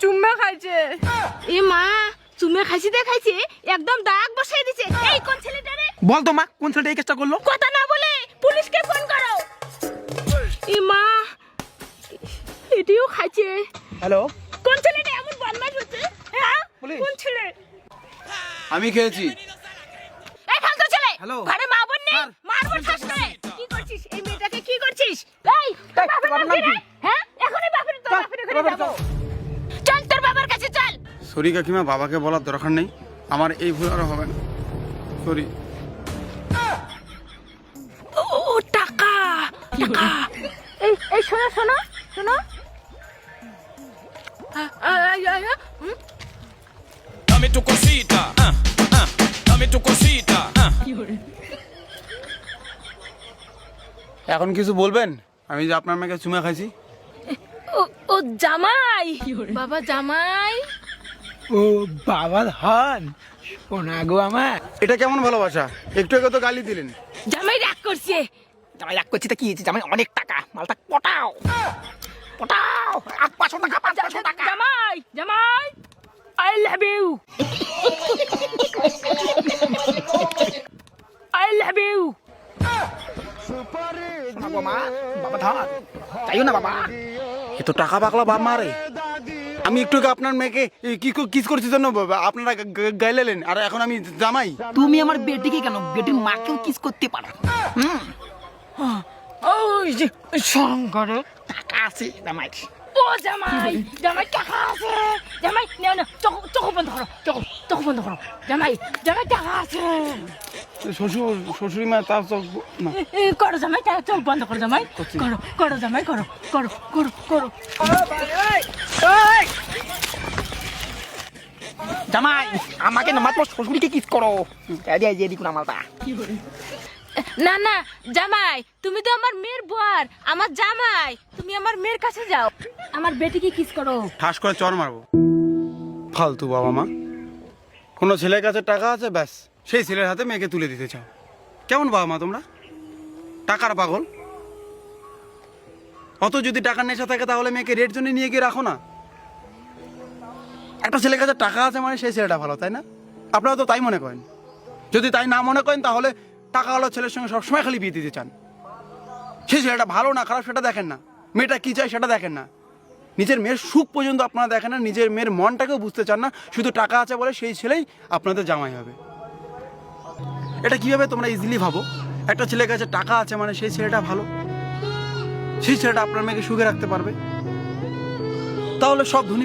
চুম্মা খাইছে। এ মা চুমে খাইছি দেখাইছে একদম দাগ বসাই দিছে। এই কোন ছেলেটা রে? বল তো মা, কোন ছেলেটা এই কাজটা করলো? কথা না বলে পুলিশকে ফোন করো। এ মা এটিও খাইছে। হ্যালো, কোন ছেলেটা এমন বদমাশ হচ্ছে? হ্যাঁ পুলিশ। কোন ছেলে? আমি খেয়েছি। এই ফালতু ছেলে, হ্যালো। ঘরে মা বোন নেই, স্যার, মারবো শাসনে। কি করছিস এই মেয়েটাকে, কি করছিস? এই তোর এই, বাবার তোর নাম বাবার কি নাম রে? হ্যাঁ এখনই বাপের তোর চল, বাপের তোর ঘরে বাবার যাবো। চল তোর বাবার কাছে চল। সরি কাকিমা, বাবাকে বলার দরকার নেই। আমার এই ভুল আর হবে না। সরি। ও টাকা টাকা। এই এই শোনো শোনো শোনো। Dame tu cosita, dame tu cosita, এখন কিছু বলবেন? আমি যে আপনার মেয়েকে চুমা খাইছি। ও জামাই, বাবা জামাই। ও বাবা ধন, শোনা গো আমার। এটা কেমন ভালোবাসা? একটু আগে তো গালি দিলেন। জামাই রাগ করছে। জামাই রাগ করছি তা কি হয়েছে? জামাই অনেক টাকা, মালটা পটাও পটাও। 500 টাকা, 500 টাকা। জামাই জামাই I love you, I love you. শোনা গো মা, বাবা ধন যাইও না বাবা। এ তো টাকা পাকলা বাপ মারে। আমি একটু আগে আপনার মেয়েকে কিস করছি জন্য আপনারা গাইলেন, আর এখন আমি জামাই। তুমি আমার বেটিকে কেন, বেটির মাকেও কিস করতে পারো। ওই যে শঙ্করে টাকা আছে জামাই। ও জামাই জামাই টাকা আছে। জামাই নাও না, চোখ বন্ধ করো, চোখ বন্ধ করো। জামাই জামাই টাকা আছে। শ্বশুরি মা তার চোখ না। করো জামাই, চোখ বন্ধ করো জামাই। করো করো জামাই, করো করো করো করো। জামাই আমাকে না মাত্র শ্বশুরকে কিস করো। এই দেখুন আমালটা। না না জামাই, তুমি তো আমার মেয়ের বর, আমার জামাই। তুমি আমার মেয়ের কাছে যাও, আমার বেটিকে কিস করো। ঠাস করে চর মারবো। ফালতু বাবা মা। কোনো ছেলের কাছে টাকা আছে, ব্যাস সেই ছেলের হাতে মেয়েকে তুলে দিতে চাও। কেমন বাবা মা তোমরা? টাকার পাগল। অত যদি টাকার নেশা থাকে তাহলে মেয়েকে রেট জন্য নিয়ে গিয়ে রাখো না। একটা ছেলের কাছে টাকা আছে মানে সেই ছেলেটা ভালো, তাই না? আপনারা তো তাই মনে করেন। যদি তাই না মনে করেন তাহলে টাকাওয়ালা ছেলের সঙ্গে সবসময় খালি বিয়ে দিতে চান। সেই ছেলেটা ভালো না খারাপ সেটা দেখেন না, মেয়েটা কি চায় সেটা দেখেন না, নিজের মেয়ের সুখ পর্যন্ত আপনারা দেখেন না, নিজের মেয়ের মনটাকেও বুঝতে চান না। শুধু টাকা আছে বলে সেই ছেলেই আপনাদের জামাই হবে। এটা কিভাবে তোমরা ইজিলি ভাবো? একটা ছেলের কাছে টাকা আছে মানে সেই ছেলেটা ভালো, সেই ছেলেটা আপনার মেয়েকে সুখে রাখতে পারবে। তাহলে সব ধনী